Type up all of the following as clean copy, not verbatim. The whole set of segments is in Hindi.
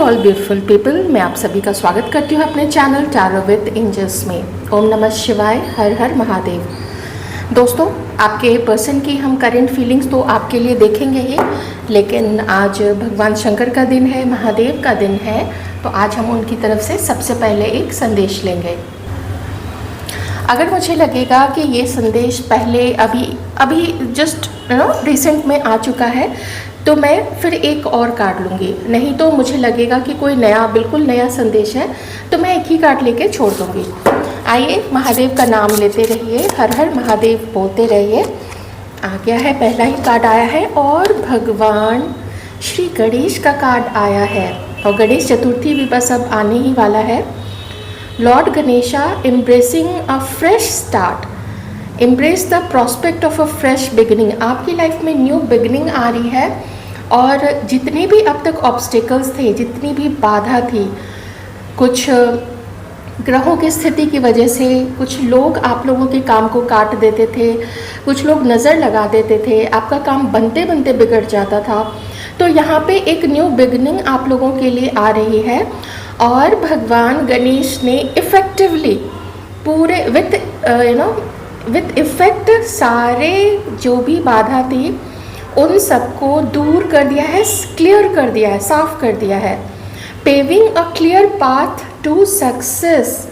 ऑल ब्यूटीफुल पीपल, मैं आप सभी का स्वागत करती हूँ अपने चैनल टैरो विद एंजल्स में। ओम नमः शिवाय, हर हर महादेव। दोस्तों, आपके पर्सन की हम करंट फीलिंग्स तो आपके लिए देखेंगे ही, लेकिन आज भगवान शंकर का दिन है, महादेव का दिन है, तो आज हम उनकी तरफ से सबसे पहले एक संदेश लेंगे। अगर मुझे लगेगा कि ये संदेश पहले अभी जस्ट रिसेंट में आ चुका है तो मैं फिर एक और कार्ड लूँगी, नहीं तो मुझे लगेगा कि कोई नया, बिल्कुल नया संदेश है तो मैं एक ही कार्ड लेके छोड़ दूँगी। आइए, महादेव का नाम लेते रहिए, हर हर महादेव बोलते रहिए। आ गया है, पहला ही कार्ड आया है और भगवान श्री गणेश का कार्ड आया है और गणेश चतुर्थी भी बस अब आने ही वाला है। Lord Ganesha embracing a fresh start, embrace the prospect of a fresh beginning. आपकी लाइफ में न्यू बिगिनिंग आ रही है और जितने भी अब तक ऑब्स्टिकल्स थे, जितनी भी बाधा थी, कुछ ग्रहों की स्थिति की वजह से कुछ लोग आप लोगों के काम को काट देते थे, कुछ लोग नज़र लगा देते थे, आपका काम बनते बनते बिगड़ जाता था। तो यहाँ पे एक न्यू बिगिनिंग आप लोगों के लिए आ रही है और भगवान गणेश ने इफ़ेक्टिवली पूरे विथ इफ़ेक्ट सारे जो भी बाधा थी उन सबको दूर कर दिया है, क्लियर कर दिया है, साफ कर दिया है। Paving a clear path to success,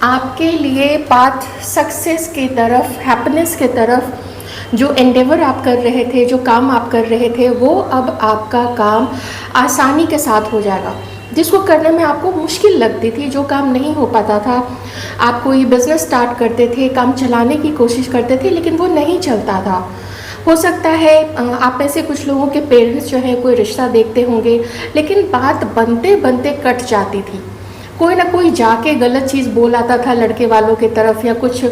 आपके लिए पाथ सक्सेस की तरफ, हैप्पीनेस की तरफ, जो एंडेवर आप कर रहे थे, जो काम आप कर रहे थे, वो अब आपका काम आसानी के साथ हो जाएगा। जिसको करने में आपको मुश्किल लगती थी, जो काम नहीं हो पाता था, आप कोई बिज़नेस स्टार्ट करते थे, काम चलाने की कोशिश करते थे लेकिन वो नहीं चलता था। हो सकता है आप में से कुछ लोगों के पेरेंट्स जो है कोई रिश्ता देखते होंगे लेकिन बात बनते बनते कट जाती थी, कोई ना कोई जाके गलत चीज़ बोल आता था लड़के वालों की तरफ या कुछ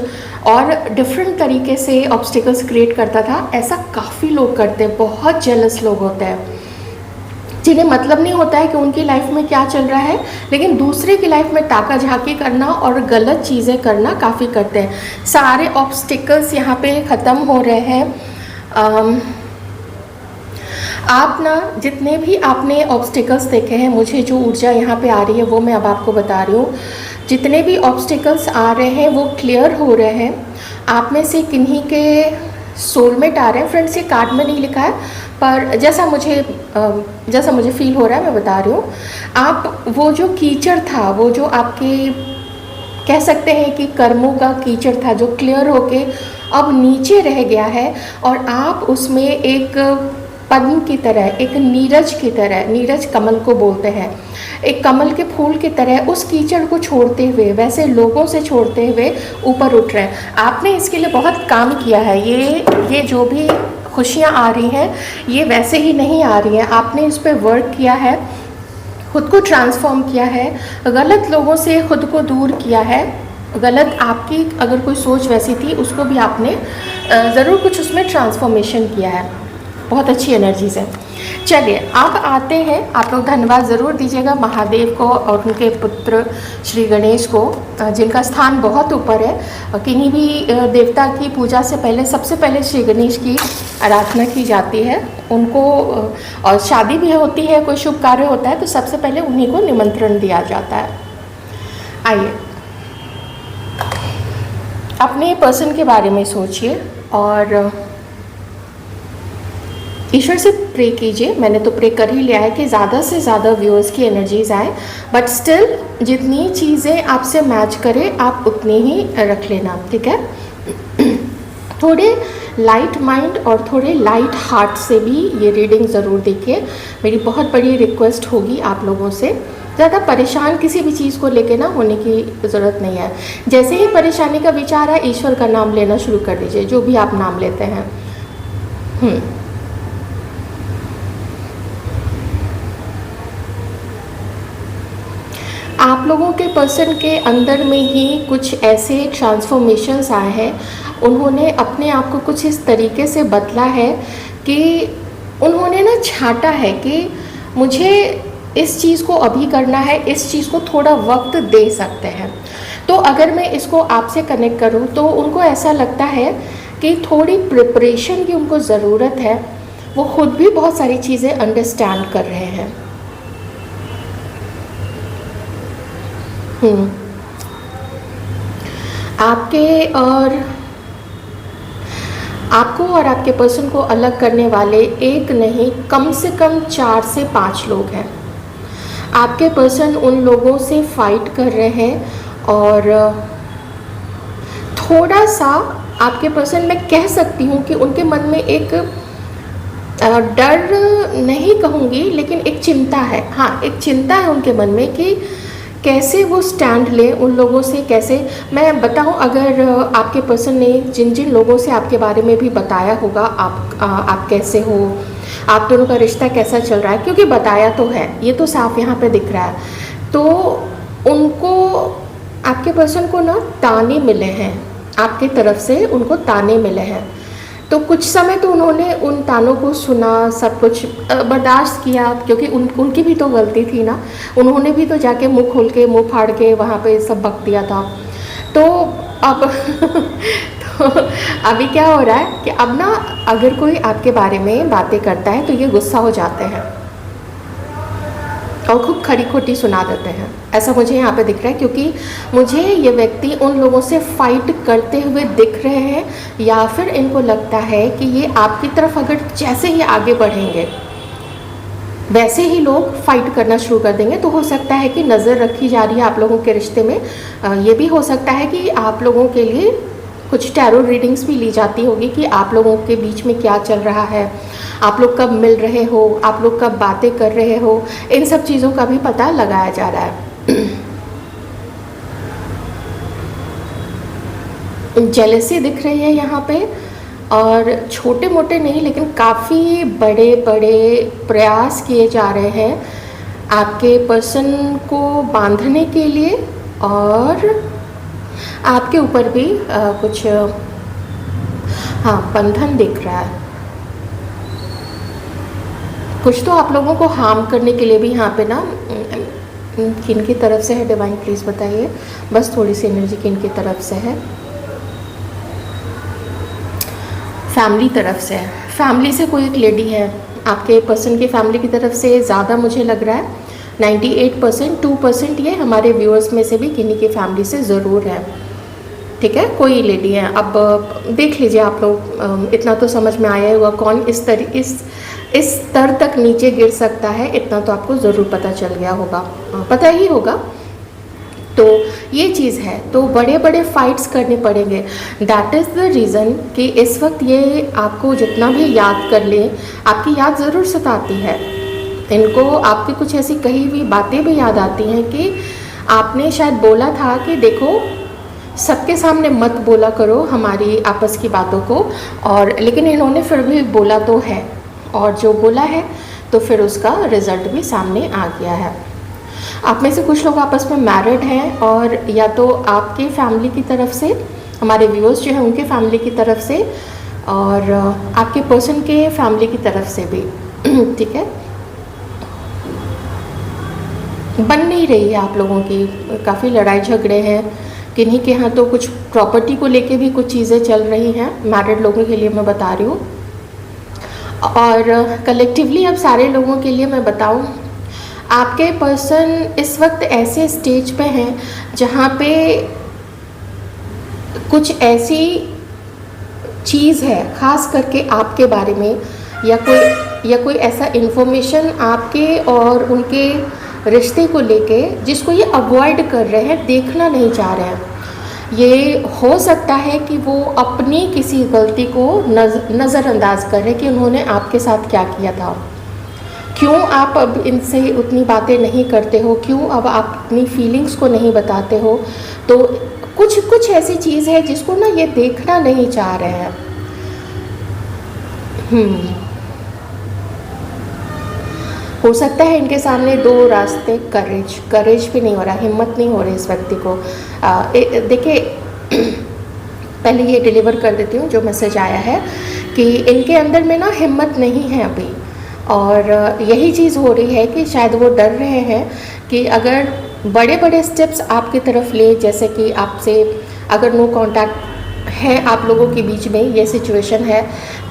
और डिफरेंट तरीके से ऑब्स्टिकल्स क्रिएट करता था। ऐसा काफ़ी लोग करते हैं, बहुत जेलस लोग होते हैं जिन्हें मतलब नहीं होता है कि उनकी लाइफ में क्या चल रहा है, लेकिन दूसरे की लाइफ में ताका झाकी करना और गलत चीज़ें करना काफ़ी करते हैं। सारे ऑब्स्टिकल्स यहाँ पे ख़त्म हो रहे हैं। आप ना जितने भी आपने ऑब्स्टिकल्स देखे हैं, मुझे जो ऊर्जा यहाँ पे आ रही है वो मैं अब आपको बता रही हूँ। जितने भी ऑब्स्टिकल्स आ रहे हैं वो क्लियर हो रहे हैं। आप में से किन्हीं के सोलमेट आ रहे हैं। फ्रेंड्स, ये कार्ड में नहीं लिखा है पर जैसा मुझे फील हो रहा है मैं बता रही हूँ। आप वो जो कीचड़ था, वो जो आपके कह सकते हैं कि कर्मों का कीचड़ था, जो क्लियर होके अब नीचे रह गया है और आप उसमें एक पद्म की तरह, एक नीरज की तरह, नीरज कमल को बोलते हैं, एक कमल के फूल की तरह उस कीचड़ को छोड़ते हुए, वैसे लोगों से छोड़ते हुए ऊपर उठ रहे हैं। आपने इसके लिए बहुत काम किया है। ये जो भी खुशियाँ आ रही हैं ये वैसे ही नहीं आ रही हैं, आपने इस पर वर्क किया है, खुद को ट्रांसफॉर्म किया है, गलत लोगों से खुद को दूर किया है। गलत आपकी अगर कोई सोच वैसी थी उसको भी आपने ज़रूर कुछ उसमें ट्रांसफॉर्मेशन किया है। बहुत अच्छी एनर्जीज है। चलिए अब आते हैं, आप लोग धन्यवाद ज़रूर दीजिएगा महादेव को और उनके पुत्र श्री गणेश को, जिनका स्थान बहुत ऊपर है। किन्हीं भी देवता की पूजा से पहले सबसे पहले श्री गणेश की आराधना की जाती है उनको, और शादी भी होती है, कोई शुभ कार्य होता है तो सबसे पहले उन्हीं को निमंत्रण दिया जाता है। आइए अपने पर्सन के बारे में सोचिए और ईश्वर से प्रे कीजिए। मैंने तो प्रे कर ही लिया है कि ज़्यादा से ज़्यादा व्यूअर्स की एनर्जीज आए, बट स्टिल जितनी चीज़ें आपसे मैच करें आप उतनी ही रख लेना, ठीक है। थोड़े लाइट माइंड और थोड़े लाइट हार्ट से भी ये रीडिंग ज़रूर देखिए। मेरी बहुत बड़ी रिक्वेस्ट होगी आप लोगों से, ज़्यादा परेशान किसी भी चीज़ को लेके ना होने की ज़रूरत नहीं है। जैसे ही परेशानी का विचार है, ईश्वर का नाम लेना शुरू कर दीजिए, जो भी आप नाम लेते हैं। आप लोगों के पर्सन के अंदर में ही कुछ ऐसे ट्रांसफॉर्मेशंस आए हैं, उन्होंने अपने आप को कुछ इस तरीके से बदला है कि उन्होंने ना छांटा है कि मुझे इस चीज़ को अभी करना है, इस चीज़ को थोड़ा वक्त दे सकते हैं। तो अगर मैं इसको आपसे कनेक्ट करूं तो उनको ऐसा लगता है कि थोड़ी प्रिपरेशन की उनको ज़रूरत है। वो खुद भी बहुत सारी चीज़ें अंडरस्टैंड कर रहे हैं। हम्म, आपको और आपके पर्सन को अलग करने वाले एक नहीं, कम से कम 4 से 5 लोग हैं। आपके पर्सन उन लोगों से फाइट कर रहे हैं और थोड़ा सा आपके पर्सन, मैं कह सकती हूँ कि उनके मन में एक डर नहीं कहूँगी, लेकिन एक चिंता है। हाँ, एक चिंता है उनके मन में कि कैसे वो स्टैंड लें उन लोगों से। कैसे मैं बताऊं, अगर आपके पर्सन ने जिन जिन लोगों से आपके बारे में भी बताया होगा, आप कैसे हो, आप दोनों का रिश्ता कैसा चल रहा है, क्योंकि बताया तो है, ये तो साफ यहाँ पे दिख रहा है। तो उनको, आपके पर्सन को ना ताने मिले हैं आपकी तरफ से, उनको ताने मिले हैं। तो कुछ समय तो उन्होंने उन तानों को सुना, सब कुछ बर्दाश्त किया, क्योंकि उनकी भी तो गलती थी ना। उन्होंने भी तो जाके मुंह खोल के, मुंह फाड़ के वहाँ पे सब बक दिया था। तो अब तो अभी क्या हो रहा है कि अब ना, अगर कोई आपके बारे में बातें करता है तो ये गुस्सा हो जाते हैं और खूब खरी खोटी सुना देते हैं। ऐसा मुझे यहाँ पे दिख रहा है, क्योंकि मुझे ये व्यक्ति उन लोगों से फाइट करते हुए दिख रहे हैं, या फिर इनको लगता है कि ये आपकी तरफ अगर जैसे ही आगे बढ़ेंगे वैसे ही लोग फाइट करना शुरू कर देंगे। तो हो सकता है कि नज़र रखी जा रही है आप लोगों के रिश्ते में। ये भी हो सकता है कि आप लोगों के लिए कुछ टैरो रीडिंग्स भी ली जाती होगी कि आप लोगों के बीच में क्या चल रहा है, आप लोग कब मिल रहे हो, आप लोग कब बातें कर रहे हो, इन सब चीज़ों का भी पता लगाया जा रहा है। जेलसी दिख रही है यहाँ पे, और छोटे मोटे नहीं लेकिन काफ़ी बड़े बड़े प्रयास किए जा रहे हैं आपके पर्सन को बांधने के लिए, और आपके ऊपर भी कुछ, हाँ, बंधन दिख रहा है। कुछ तो आप लोगों को हार्म करने के लिए भी यहाँ पे ना, किन की तरफ से है डिवाइन, प्लीज़ बताइए। बस थोड़ी सी एनर्जी किन की तरफ से है? फैमिली तरफ से है। फैमिली से कोई एक लेडी है आपके पर्सन की फैमिली की तरफ से, ज़्यादा मुझे लग रहा है 98%, 2% ये हमारे व्यूअर्स में से भी किन्हीं की फैमिली से ज़रूर है। ठीक है, कोई लेडी है। अब देख लीजिए आप लोग, इतना तो समझ में आया होगा कौन इस स्तर तक नीचे गिर सकता है, इतना तो आपको ज़रूर पता चल गया होगा, पता ही होगा। तो ये चीज़ है, तो बड़े बड़े फाइट्स करने पड़ेंगे। दैट इज़ द रीज़न कि इस वक्त ये आपको जितना भी याद कर ले, आपकी याद ज़रूर सताती है। इनको आपकी कुछ ऐसी कही हुई बातें भी याद आती हैं कि आपने शायद बोला था कि देखो, सबके सामने मत बोला करो हमारी आपस की बातों को, और लेकिन इन्होंने फिर भी बोला तो है, और जो बोला है तो फिर उसका रिज़ल्ट भी सामने आ गया है। आप में से कुछ लोग आपस में मैरिड हैं, और या तो आपके फैमिली की तरफ से, हमारे व्यूअर्स जो हैं उनके फैमिली की तरफ से, और आपके पर्सन के फैमिली की तरफ से भी। ठीक है, बन नहीं रही है आप लोगों की, काफ़ी लड़ाई झगड़े हैं किन्हीं के यहाँ, तो कुछ प्रॉपर्टी को लेके भी कुछ चीज़ें चल रही हैं मैरिड लोगों के लिए, मैं बता रही हूँ। और कलेक्टिवली अब सारे लोगों के लिए मैं बताऊँ, आपके पर्सन इस वक्त ऐसे स्टेज पे हैं जहाँ पे कुछ ऐसी चीज़ है ख़ास करके आपके बारे में, या कोई ऐसा इन्फॉर्मेशन आपके और उनके रिश्ते को लेके जिसको ये अवॉइड कर रहे हैं, देखना नहीं चाह रहे हैं। ये हो सकता है कि वो अपनी किसी गलती को नज़रअंदाज कर रहे हैं कि उन्होंने आपके साथ क्या किया था, क्यों आप अब इनसे उतनी बातें नहीं करते हो, क्यों अब आप अपनी फीलिंग्स को नहीं बताते हो। तो कुछ ऐसी चीज़ है जिसको ना ये देखना नहीं चाह रहे हैं। हो सकता है इनके सामने दो रास्ते, करेज भी नहीं हो रहा, हिम्मत नहीं हो रही इस व्यक्ति को। देखिए, पहले ये डिलीवर कर देती हूँ जो मैसेज आया है कि इनके अंदर में ना हिम्मत नहीं है अभी, और यही चीज़ हो रही है कि शायद वो डर रहे हैं कि अगर बड़े बड़े स्टेप्स आपकी तरफ ले, जैसे कि आपसे अगर नो कांटेक्ट है आप लोगों के बीच में ये सिचुएशन है,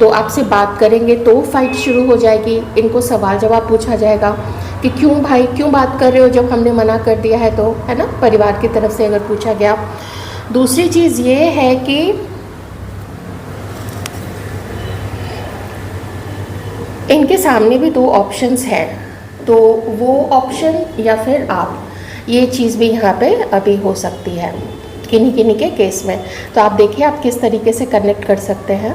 तो आपसे बात करेंगे तो फाइट शुरू हो जाएगी। इनको सवाल जवाब पूछा जाएगा कि क्यों भाई, क्यों बात कर रहे हो जब हमने मना कर दिया है, तो है ना, परिवार की तरफ से अगर पूछा गया। दूसरी चीज़ ये है कि इनके सामने भी दो ऑप्शंस हैं, तो वो ऑप्शन या फिर आप, ये चीज़ भी यहाँ पे अभी हो सकती है किन्हीं किन्हीं के केस में। तो आप देखिए आप किस तरीके से कनेक्ट कर सकते हैं।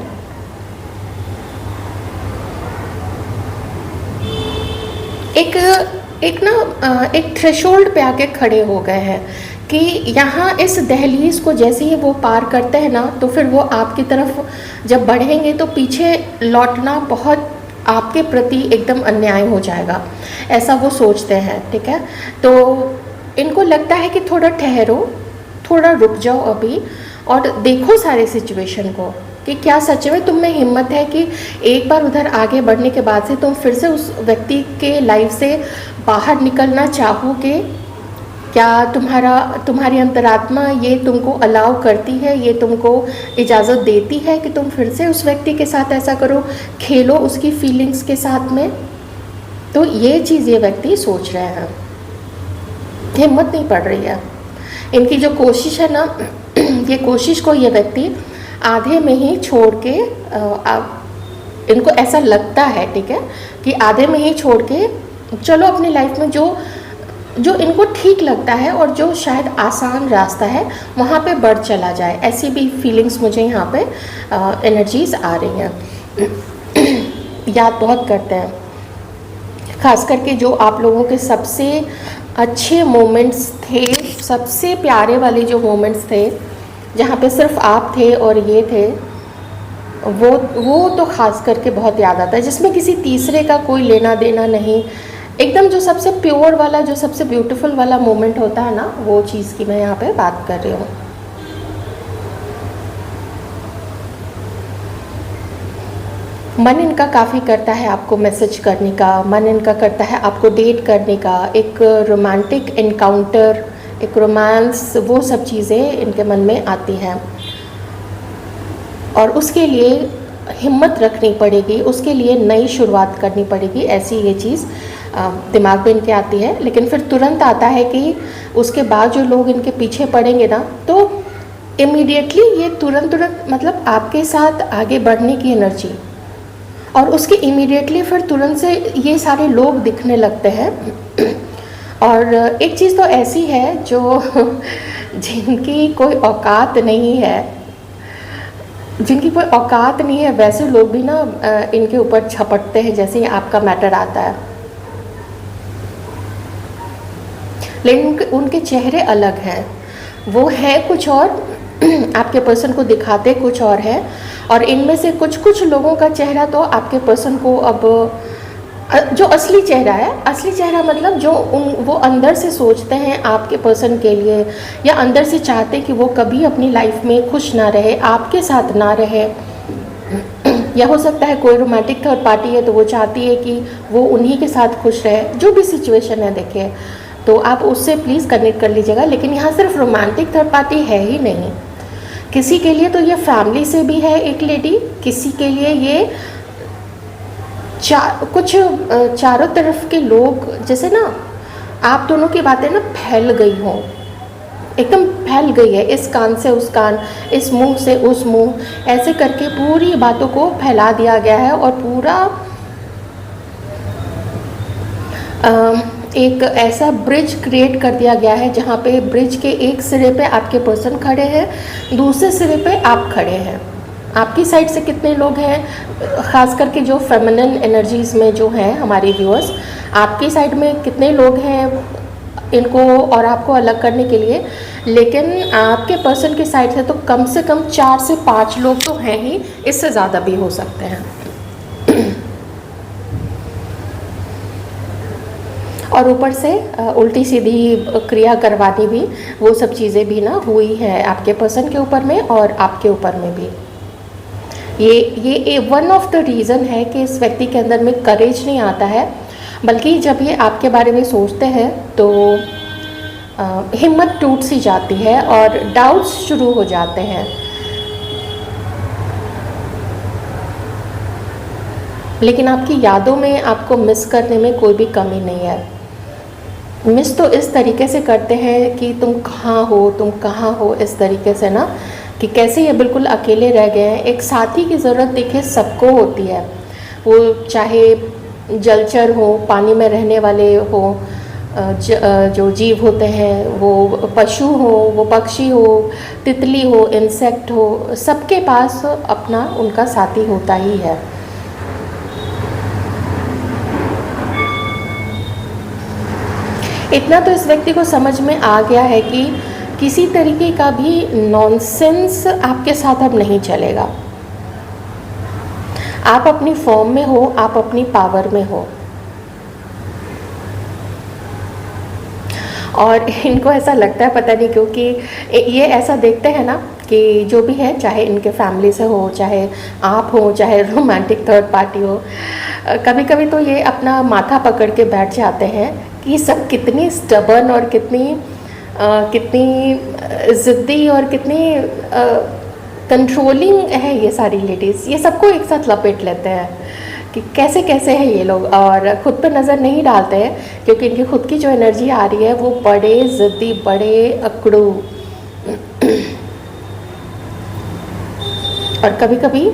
एक थ्रेशोल्ड पे आके खड़े हो गए हैं कि यहाँ इस दहलीज को जैसे ही वो पार करते हैं ना, तो फिर वो आपकी तरफ जब बढ़ेंगे तो पीछे लौटना बहुत आपके प्रति एकदम अन्याय हो जाएगा, ऐसा वो सोचते हैं। ठीक है, तो इनको लगता है कि थोड़ा ठहरो, थोड़ा रुक जाओ अभी और देखो सारे सिचुएशन को कि क्या सच में तुम में हिम्मत है कि एक बार उधर आगे बढ़ने के बाद से तुम फिर से उस व्यक्ति के लाइफ से बाहर निकलना चाहोगे। क्या तुम्हारी अंतरात्मा ये तुमको अलाउ करती है, ये तुमको इजाज़त देती है कि तुम फिर से उस व्यक्ति के साथ ऐसा करो, खेलो उसकी फीलिंग्स के साथ में। तो ये चीज़ ये व्यक्ति सोच रहे हैं, हिम्मत नहीं पड़ रही है इनकी जो कोशिश है ना, ये कोशिश को ये व्यक्ति आधे में ही छोड़ के इनको ऐसा लगता है, ठीक है, कि आधे में ही छोड़ के चलो अपनी लाइफ में जो इनको ठीक लगता है और जो शायद आसान रास्ता है वहाँ पे बढ़ चला जाए। ऐसी भी फीलिंग्स मुझे यहाँ पे एनर्जीज आ रही हैं। याद बहुत करते हैं, खास करके जो आप लोगों के सबसे अच्छे मोमेंट्स थे, सबसे प्यारे वाले जो मोमेंट्स थे जहाँ पे सिर्फ आप थे और ये थे, वो तो खास करके बहुत याद आता है, जिसमें किसी तीसरे का कोई लेना देना नहीं, एकदम जो सबसे प्योर वाला, जो सबसे ब्यूटीफुल वाला मोमेंट होता है ना, वो चीज़ की मैं यहाँ पे बात कर रही हूँ। मन इनका काफ़ी करता है आपको मैसेज करने का, मन इनका करता है आपको डेट करने का, एक रोमांटिक इनकाउंटर, एक रोमांस, वो सब चीज़ें इनके मन में आती हैं और उसके लिए हिम्मत रखनी पड़ेगी, उसके लिए नई शुरुआत करनी पड़ेगी, ऐसी ये चीज़ दिमाग में इनके आती है। लेकिन फिर तुरंत आता है कि उसके बाद जो लोग इनके पीछे पड़ेंगे ना, तो इमीडिएटली ये तुरंत मतलब आपके साथ आगे बढ़ने की एनर्जी, और उसके इमीडिएटली फिर तुरंत से ये सारे लोग दिखने लगते हैं। और एक चीज़ तो ऐसी है जो जिनकी कोई औकात नहीं है, जिनकी कोई औकात नहीं है, वैसे लोग भी ना इनके ऊपर झपटते हैं जैसे ही आपका मैटर आता है। लेकिन उनके चेहरे अलग हैं, वो है कुछ और, आपके पर्सन को दिखाते कुछ और है। और इनमें से कुछ लोगों का चेहरा तो आपके पर्सन को अब जो असली चेहरा है, असली चेहरा मतलब जो वो अंदर से सोचते हैं आपके पर्सन के लिए, या अंदर से चाहते हैं कि वो कभी अपनी लाइफ में खुश ना रहे, आपके साथ ना रहे। या हो सकता है कोई रोमांटिक थर्ड पार्टी है तो वो चाहती है कि वो उन्हीं के साथ खुश रहे, जो भी सिचुएशन है देखिए, तो आप उससे प्लीज़ कनेक्ट कर लीजिएगा। लेकिन यहाँ सिर्फ रोमांटिक थर्ड पार्टी है ही नहीं, किसी के लिए तो ये फैमिली से भी है एक लेडी, किसी के लिए ये कुछ चारों तरफ के लोग, जैसे ना आप दोनों की बातें ना फैल गई हों, एकदम फैल गई है, इस कान से उस कान, इस मुंह से उस मुंह, ऐसे करके पूरी बातों को फैला दिया गया है। और पूरा एक ऐसा ब्रिज क्रिएट कर दिया गया है जहाँ पे ब्रिज के एक सिरे पे आपके पर्सन खड़े हैं, दूसरे सिरे पे आप खड़े हैं। आपकी साइड से कितने लोग हैं, ख़ास करके जो फेमिनिन एनर्जीज़ में जो हैं हमारे व्यूअर्स, आपकी साइड में कितने लोग हैं इनको और आपको अलग करने के लिए। लेकिन आपके पर्सन की साइड से तो कम से कम 4 से 5 लोग तो हैं ही, इससे ज़्यादा भी हो सकते हैं। और ऊपर से उल्टी सीधी क्रिया करवानी भी, वो सब चीज़ें भी ना हुई हैं आपके पर्सन के ऊपर में और आपके ऊपर में भी। ये वन ऑफ द रीज़न है कि इस व्यक्ति के अंदर में करेज नहीं आता है, बल्कि जब ये आपके बारे में सोचते हैं तो हिम्मत टूट सी जाती है और डाउट्स शुरू हो जाते हैं। लेकिन आपकी यादों में आपको मिस करने में कोई भी कमी नहीं है। मिस तो इस तरीके से करते हैं कि तुम कहाँ हो, तुम कहाँ हो, इस तरीके से ना, कि कैसे ये बिल्कुल अकेले रह गए हैं। एक साथी की ज़रूरत देखिए सबको होती है, वो चाहे जलचर हो, पानी में रहने वाले हो, जो जीव होते हैं, वो पशु हो, वो पक्षी हो, तितली हो, इंसेक्ट हो, सबके पास अपना उनका साथी होता ही है। इतना तो इस व्यक्ति को समझ में आ गया है कि किसी तरीके का भी नॉनसेंस आपके साथ अब नहीं चलेगा। आप अपनी फॉर्म में हो, आप अपनी पावर में हो। और इनको ऐसा लगता है, पता नहीं क्योंकि ये ऐसा देखते हैं ना कि जो भी है, चाहे इनके फैमिली से हो, चाहे आप हो, चाहे रोमांटिक थर्ड पार्टी हो, कभी कभी तो ये अपना माथा पकड़ के बैठ जाते हैं कि सब कितनी स्टबर्न और कितनी ज़िद्दी और कितनी कंट्रोलिंग है ये सारी लेडीज़। ये सबको एक साथ लपेट लेते हैं कि कैसे कैसे हैं ये लोग, और खुद पर नज़र नहीं डालते हैं क्योंकि इनकी खुद की जो एनर्जी आ रही है वो बड़े ज़िद्दी, बड़े अकड़ू और कभी कभी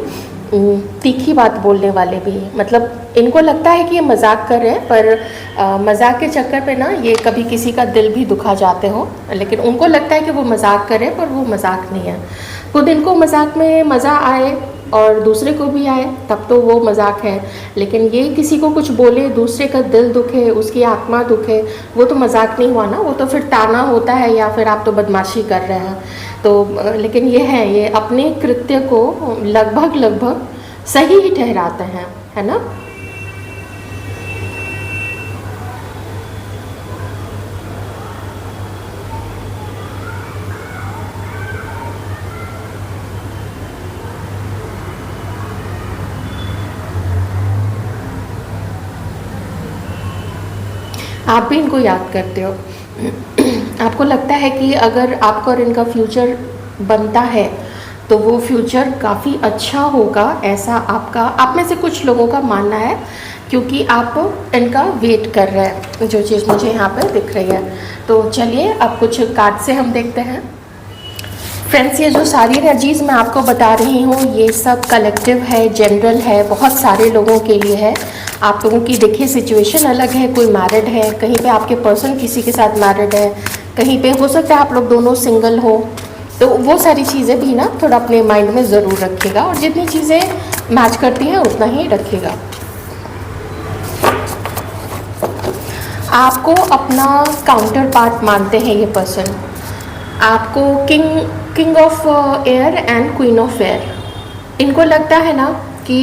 तीखी बात बोलने वाले भी। मतलब इनको लगता है कि ये मजाक कर रहे हैं, पर मजाक के चक्कर पे ना ये कभी किसी का दिल भी दुखा जाते हो, लेकिन उनको लगता है कि वो मजाक कर रहे हैं, पर वो मजाक नहीं है। खुद इनको मजाक में मज़ा आए और दूसरे को भी आए तब तो वो मजाक है, लेकिन ये किसी को कुछ बोले, दूसरे का दिल दुखे, उसकी आत्मा दुखे, वो तो मजाक नहीं हुआ ना, वो तो फिर ताना होता है या फिर आप तो बदमाशी कर रहे हैं। तो लेकिन ये है, ये अपने कृत्य को लगभग सही ही ठहराते हैं, है ना। आप भी इनको याद करते हो। आपको लगता है कि अगर आपका और इनका फ्यूचर बनता है तो वो फ्यूचर काफ़ी अच्छा होगा, ऐसा आपका, आप में से कुछ लोगों का मानना है, क्योंकि आप इनका वेट कर रहे हैं, जो चीज़ मुझे यहाँ पर दिख रही है। तो चलिए अब कुछ कार्ड से हम देखते हैं। फ्रेंड्स, ये जो सारी एनर्जीज़ मैं आपको बता रही हूँ ये सब कलेक्टिव है, जनरल है, बहुत सारे लोगों के लिए है। आप लोगों की देखिए सिचुएशन अलग है, कोई मैरिड है, कहीं पे आपके पर्सन किसी के साथ मैरिड है, कहीं पे हो सकता है आप लोग दोनों सिंगल हो। तो वो सारी चीज़ें भी ना थोड़ा अपने माइंड में ज़रूर रखिएगा, और जितनी चीज़ें मैच करती हैं उतना ही रखिएगा। आपको अपना काउंटर पार्ट मानते हैं ये पर्सन, आपको king of air and queen of air. इनको लगता है ना कि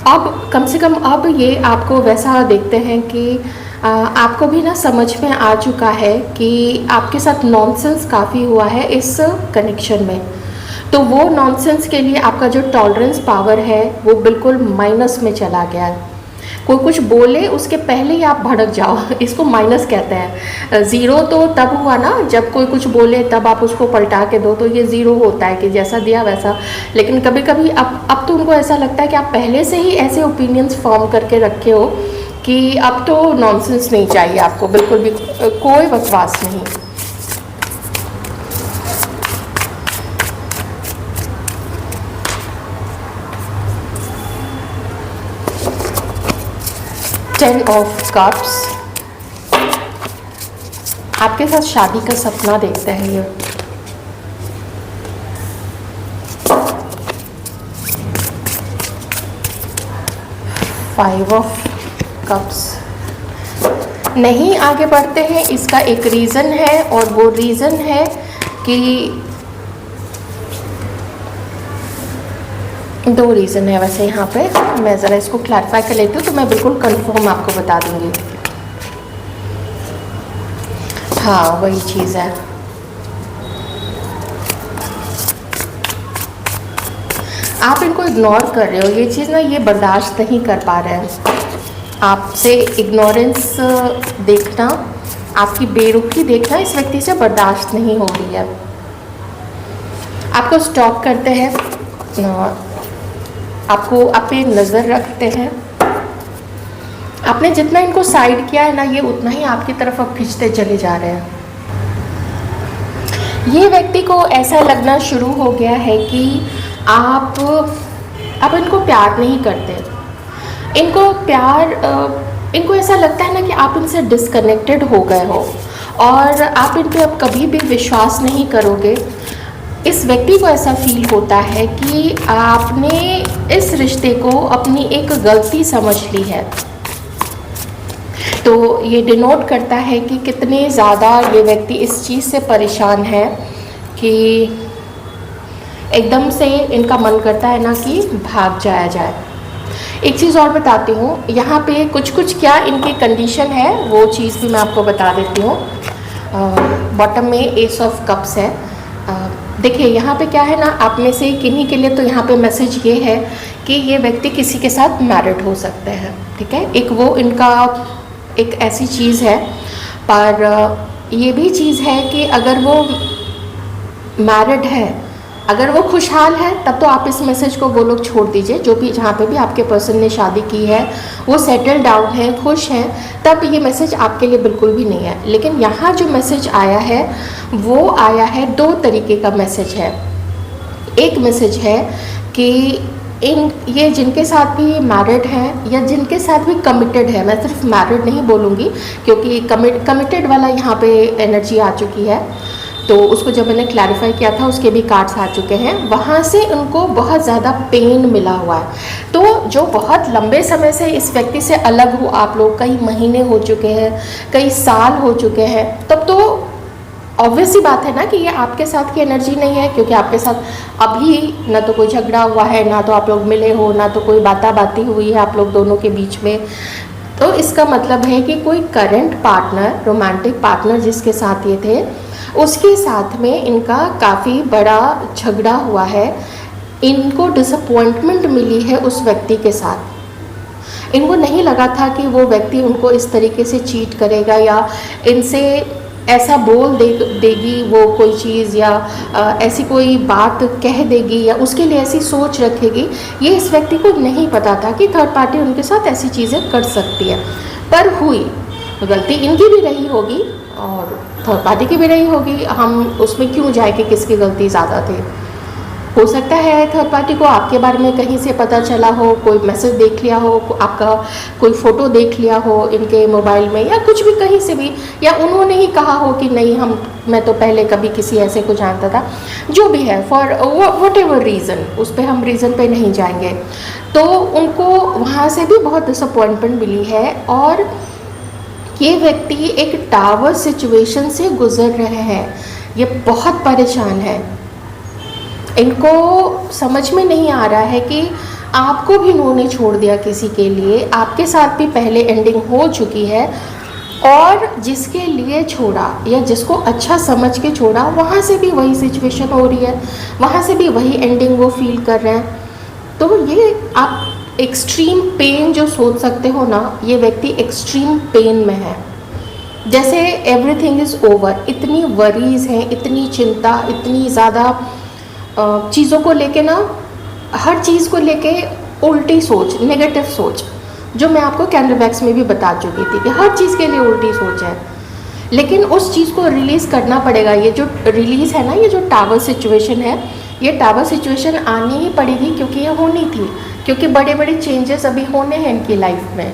अब कम से कम अब ये आपको वैसा देखते हैं कि आपको भी ना समझ में आ चुका है कि आपके साथ नॉनसेंस काफ़ी हुआ है इस कनेक्शन में। तो वो नॉनसेंस के लिए आपका जो टॉलरेंस पावर है वो बिल्कुल माइनस में चला गया है। कोई कुछ बोले उसके पहले ही आप भड़क जाओ, इसको माइनस कहते हैं। ज़ीरो तो तब हुआ ना जब कोई कुछ बोले तब आप उसको पलटा के दो, तो ये ज़ीरो होता है कि जैसा दिया वैसा। लेकिन कभी कभी अब तो उनको ऐसा लगता है कि आप पहले से ही ऐसे ओपिनियंस फॉर्म करके रखे हो कि अब तो नॉनसेंस नहीं चाहिए आपको, बिल्कुल भी कोई बकवास नहीं। टेन ऑफ कप्स, आपके साथ शादी का सपना देखते हैं ये। फाइव ऑफ कप्स, नहीं आगे बढ़ते हैं, इसका एक रीज़न है, और वो रीज़न है कि दो रीज़न है वैसे यहाँ पे। मैं ज़रा इसको क्लैरिफाई कर लेती हूँ तो मैं बिल्कुल कंफर्म आपको बता दूँगी। हाँ वही चीज़ है। आप इनको इग्नोर कर रहे हो, ये चीज़ ना ये बर्दाश्त नहीं कर पा रहे हैं। आपसे इग्नोरेंस देखना, आपकी बेरुखी देखना इस व्यक्ति से बर्दाश्त नहीं हो रही है। आपको स्टॉक करते हैं, आपको आप पे नज़र रखते हैं। आपने जितना इनको साइड किया है ना, ये उतना ही आपकी तरफ अब खींचते चले जा रहे हैं। ये व्यक्ति को ऐसा लगना शुरू हो गया है कि आप इनको प्यार नहीं करते। इनको ऐसा लगता है ना कि आप इनसे डिस्कनेक्टेड हो गए हो और आप इन पे अब कभी भी विश्वास नहीं करोगे। इस व्यक्ति को ऐसा फील होता है कि आपने इस रिश्ते को अपनी एक गलती समझ ली है। तो ये डिनोट करता है कि कितने ज़्यादा ये व्यक्ति इस चीज़ से परेशान है कि एकदम से इनका मन करता है ना कि भाग जाया जाए। एक चीज़ और बताती हूँ, यहाँ पे कुछ क्या इनकी कंडीशन है वो चीज़ भी मैं आपको बता देती हूँ। बॉटम में एस ऑफ कप्स है। देखिए यहाँ पे क्या है ना, आप में से किन्हीं के लिए तो यहाँ पे मैसेज ये है कि ये व्यक्ति किसी के साथ मैरिड हो सकते हैं, ठीक है। एक वो इनका एक ऐसी चीज़ है, पर ये भी चीज़ है कि अगर वो मैरिड है, अगर वो खुशहाल है, तब तो आप इस मैसेज को वो लोग छोड़ दीजिए। जो भी जहाँ पे भी आपके पर्सन ने शादी की है वो सेटल डाउन है, खुश हैं, तब ये मैसेज आपके लिए बिल्कुल भी नहीं है। लेकिन यहाँ जो मैसेज आया है वो आया है दो तरीके का मैसेज है। एक मैसेज है कि ये जिनके साथ भी मैरिड हैं या जिनके साथ भी कमिटेड है, मैं सिर्फ मैरिड नहीं बोलूँगी क्योंकि कमिटेड वाला यहाँ पे एनर्जी आ चुकी है, तो उसको जब मैंने क्लैरिफाई किया था उसके भी कार्ड्स आ चुके हैं। वहाँ से उनको बहुत ज़्यादा पेन मिला हुआ है। तो जो बहुत लंबे समय से इस व्यक्ति से अलग हो आप लोग, कई महीने हो चुके हैं, कई साल हो चुके हैं, तब तो ऑब्वियस सी बात है ना कि ये आपके साथ की एनर्जी नहीं है, क्योंकि आपके साथ अभी ना तो कोई झगड़ा हुआ है, ना तो आप लोग मिले हो, ना तो कोई बातें हुई है आप लोग दोनों के बीच में। तो इसका मतलब है कि कोई करंट पार्टनर, रोमांटिक पार्टनर जिसके साथ ये थे, उसके साथ में इनका काफ़ी बड़ा झगड़ा हुआ है। इनको डिसअपॉइंटमेंट मिली है उस व्यक्ति के साथ। इनको नहीं लगा था कि वो व्यक्ति उनको इस तरीके से चीट करेगा या इनसे ऐसा बोल देगी वो कोई चीज़, या ऐसी कोई बात कह देगी या उसके लिए ऐसी सोच रखेगी। ये इस व्यक्ति को नहीं पता था कि थर्ड पार्टी उनके साथ ऐसी चीज़ें कर सकती है, पर हुई। गलती इनकी भी रही होगी और थर्ड पार्टी की भी रही होगी। हम उसमें क्यों जाए कि किसकी गलती ज़्यादा थी। हो सकता है थर्ड पार्टी को आपके बारे में कहीं से पता चला हो, कोई मैसेज देख लिया हो, आपका कोई फ़ोटो देख लिया हो इनके मोबाइल में, या कुछ भी कहीं से भी, या उन्होंने ही कहा हो कि नहीं मैं तो पहले कभी किसी ऐसे को जानता था। जो भी है, फॉर व्हाटएवर रीज़न, उस पर हम रीज़न पे नहीं जाएंगे। तो उनको वहाँ से भी बहुत डिसअपॉइंटमेंट मिली है और ये व्यक्ति एक टावर सिचुएशन से गुजर रहे हैं। ये बहुत परेशान है। इनको समझ में नहीं आ रहा है कि आपको भी इन्होंने छोड़ दिया किसी के लिए, आपके साथ भी पहले एंडिंग हो चुकी है, और जिसके लिए छोड़ा या जिसको अच्छा समझ के छोड़ा वहाँ से भी वही सिचुएशन हो रही है, वहाँ से भी वही एंडिंग वो फील कर रहे हैं। तो ये आप एक्सट्रीम पेन जो सोच सकते हो ना, ये व्यक्ति एक्सट्रीम पेन में है। जैसे एवरीथिंग इज़ ओवर, इतनी वरीज़ हैं, इतनी चिंता, इतनी ज़्यादा चीज़ों को लेके ना, हर चीज़ को लेके उल्टी सोच, नेगेटिव सोच, जो मैं आपको कैंडल वैक्स में भी बता चुकी थी कि हर चीज़ के लिए उल्टी सोच है। लेकिन उस चीज़ को रिलीज़ करना पड़ेगा। ये जो रिलीज़ है ना, ये जो टावर सिचुएशन है, ये टावर सिचुएशन आनी ही पड़ेगी क्योंकि ये होनी थी, क्योंकि बड़े बड़े चेंजेस अभी होने हैं इनकी लाइफ में।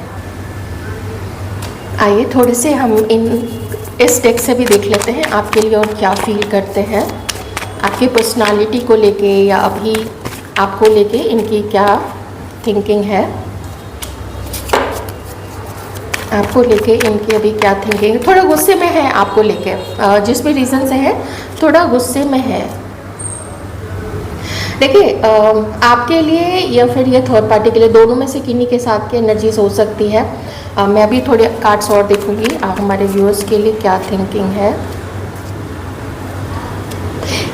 आइए थोड़े से हम इस डेक से भी देख लेते हैं आपके लिए और क्या फील करते हैं, आपकी पर्सनालिटी को लेके या अभी आपको लेके इनकी क्या थिंकिंग है, आपको लेके इनकी अभी क्या थिंकिंग। थोड़ा गुस्से में है आपको लेके, जिस भी रीज़न से है थोड़ा गुस्से में है। देखिए आपके लिए या फिर ये थर्ड पार्टी के लिए, दोनों में से किन्हीं के साथ की एनर्जीज हो सकती है। मैं अभी थोड़े कार्ड्स और देखूंगी हमारे व्यूअर्स के लिए क्या थिंकिंग है।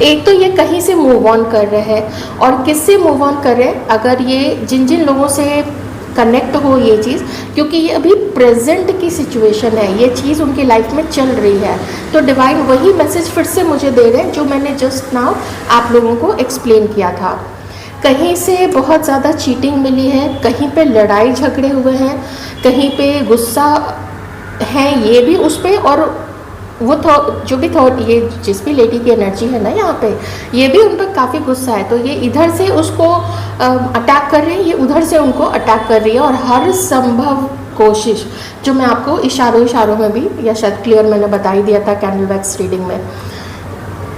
एक तो ये कहीं से मूव ऑन कर रहे हैं, और किससे मूव ऑन कर रहे हैं, अगर ये जिन जिन लोगों से कनेक्ट हो ये चीज़, क्योंकि ये अभी प्रेजेंट की सिचुएशन है, ये चीज़ उनकी लाइफ में चल रही है। तो डिवाइन वही मैसेज फिर से मुझे दे रहे हैं जो मैंने जस्ट नाउ आप लोगों को एक्सप्लेन किया था कहीं से बहुत ज़्यादा चीटिंग मिली है, कहीं पे लड़ाई झगड़े हुए हैं, कहीं पे गुस्सा है ये भी उस पर, और वो जो भी थॉट, ये जिस भी लेडी की एनर्जी है ना यहाँ पे, ये भी उन पर काफ़ी गुस्सा है। तो ये इधर से उसको अटैक कर रहे हैं, ये उधर से उनको अटैक कर रही है, और हर संभव कोशिश, जो मैं आपको इशारों में भी, या शायद क्लियर मैंने बता ही दिया था कैंडल वैक्स रीडिंग में,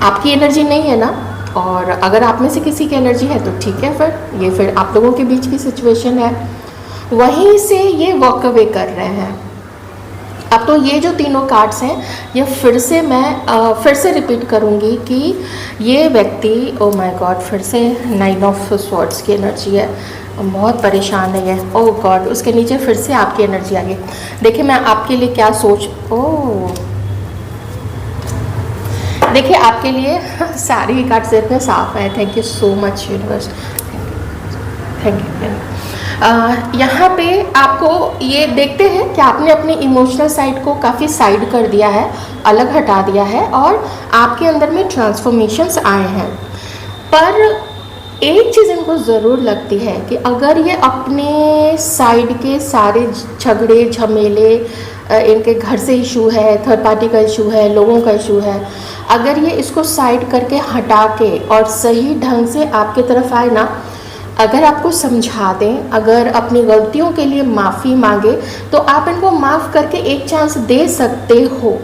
आपकी एनर्जी नहीं है ना, और अगर आप में से किसी की एनर्जी है तो ठीक है, फिर ये फिर आप लोगों के बीच की सिचुएशन है, वहीं से ये वॉक अवे कर रहे हैं। अब तो ये जो तीनों कार्ड्स हैं, ये फिर से मैं फिर से रिपीट करूँगी कि ये व्यक्ति, ओ माय गॉड, फिर से 9 ऑफ स्वॉर्ड्स की एनर्जी है, बहुत परेशान है ये, ओह गॉड, उसके नीचे फिर से आपकी एनर्जी आ गई। देखिए मैं आपके लिए क्या देखिए आपके लिए सारी ही कार्ड्स इतने साफ है। Thank you so much universe, thank you. यहाँ पे आपको ये देखते हैं कि आपने अपनी इमोशनल साइड को काफ़ी साइड कर दिया है, अलग हटा दिया है, और आपके अंदर में ट्रांसफॉर्मेशंस आए हैं। पर एक चीज़ इनको ज़रूर लगती है कि अगर ये अपने साइड के सारे झगड़े झमेले, इनके घर से इशू है, थर्ड पार्टी का इशू है, लोगों का इशू है, अगर ये इसको साइड करके हटा के और सही ढंग से आपके तरफ आए ना, अगर आपको समझा दें, अगर अपनी गलतियों के लिए माफ़ी मांगे, तो आप इनको माफ़ करके एक चांस दे सकते हो।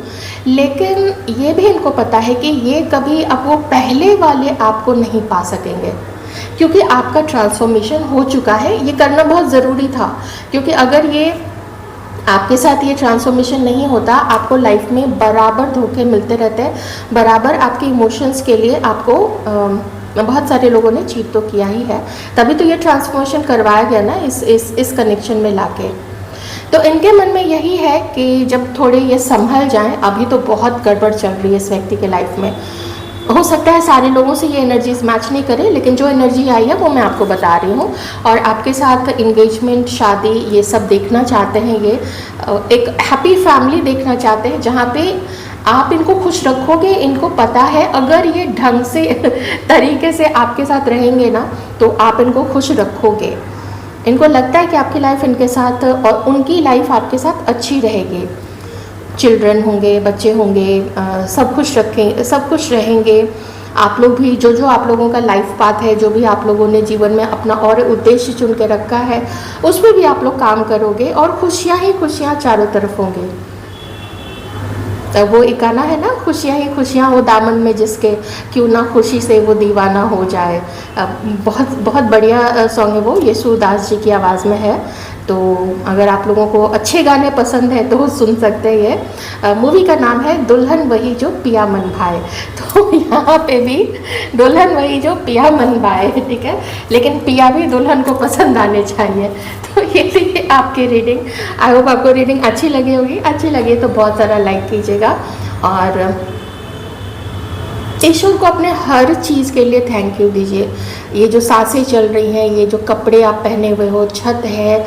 लेकिन ये भी इनको पता है कि ये कभी अब वो पहले वाले आपको नहीं पा सकेंगे, क्योंकि आपका ट्रांसफॉर्मेशन हो चुका है। ये करना बहुत ज़रूरी था, क्योंकि अगर ये आपके साथ ये ट्रांसफॉर्मेशन नहीं होता, आपको लाइफ में बराबर धोखे मिलते रहते हैं, बराबर आपके इमोशंस के लिए आपको बहुत सारे लोगों ने चीट तो किया ही है, तभी तो ये ट्रांसफॉर्मेशन करवाया गया ना इस कनेक्शन में लाके। तो इनके मन में यही है कि जब थोड़े ये संभल जाएं, अभी तो बहुत गड़बड़ चल रही है इस व्यक्ति के लाइफ में। हो सकता है सारे लोगों से ये एनर्जीज मैच नहीं करे, लेकिन जो एनर्जी आई है वो मैं आपको बता रही हूँ। और आपके साथ इंगेजमेंट, शादी, ये सब देखना चाहते हैं, ये एक हैप्पी फैमिली देखना चाहते हैं, जहाँ पे आप इनको खुश रखोगे। इनको पता है अगर ये ढंग से तरीके से आपके साथ रहेंगे ना, तो आप इनको खुश रखोगे। इनको लगता है कि आपकी लाइफ इनके साथ और उनकी लाइफ आपके साथ अच्छी रहेगी। चिल्ड्रन होंगे, बच्चे होंगे, सब खुश रहेंगे। आप लोग भी, जो आप लोगों का लाइफ पाथ है, जो भी आप लोगों ने जीवन में अपना और उद्देश्य चुन के रखा है, उसमें भी आप लोग काम करोगे, और खुशियाँ ही खुशियाँ चारों तरफ होंगी। वो एक गाना है ना, खुशियाँ ही खुशियाँ हो दामन में जिसके, क्यों ना खुशी से वो दीवाना हो जाए। बहुत बहुत बढ़िया सॉन्ग है वो, येसुदास जी की आवाज़ में है। तो अगर आप लोगों को अच्छे गाने पसंद हैं तो सुन सकते हैं। ये मूवी का नाम है दुल्हन वही जो पिया मन भाए। तो यहाँ पे भी दुल्हन वही जो पिया मन भाए, ठीक है, लेकिन पिया भी दुल्हन को पसंद आने चाहिए। तो ये थी आपकी रीडिंग। आई होप आपको रीडिंग अच्छी लगी होगी। अच्छी लगी तो बहुत ज़्यादा लाइक कीजिएगा, और ईश्वर को अपने हर चीज़ के लिए थैंक यू दीजिए। ये जो सांसें चल रही हैं, ये जो कपड़े आप पहने हुए हो, छत है,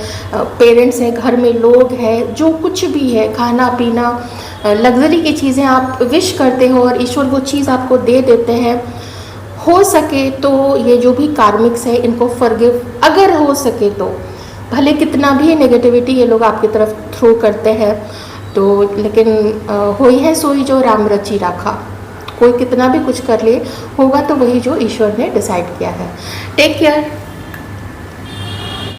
पेरेंट्स हैं, घर में लोग हैं, जो कुछ भी है, खाना पीना, लग्जरी की चीज़ें आप विश करते हो और ईश्वर वो चीज़ आपको दे देते हैं। हो सके तो ये जो भी कार्मिक्स है, इनको फॉरगिव अगर हो सके तो, भले कितना भी नेगेटिविटी ये लोग आपकी तरफ थ्रो करते हैं, तो लेकिन होई है सोई जो राम रची राखा। कोई कितना भी कुछ कर ले, होगा तो वही जो ईश्वर ने डिसाइड किया है। Take care.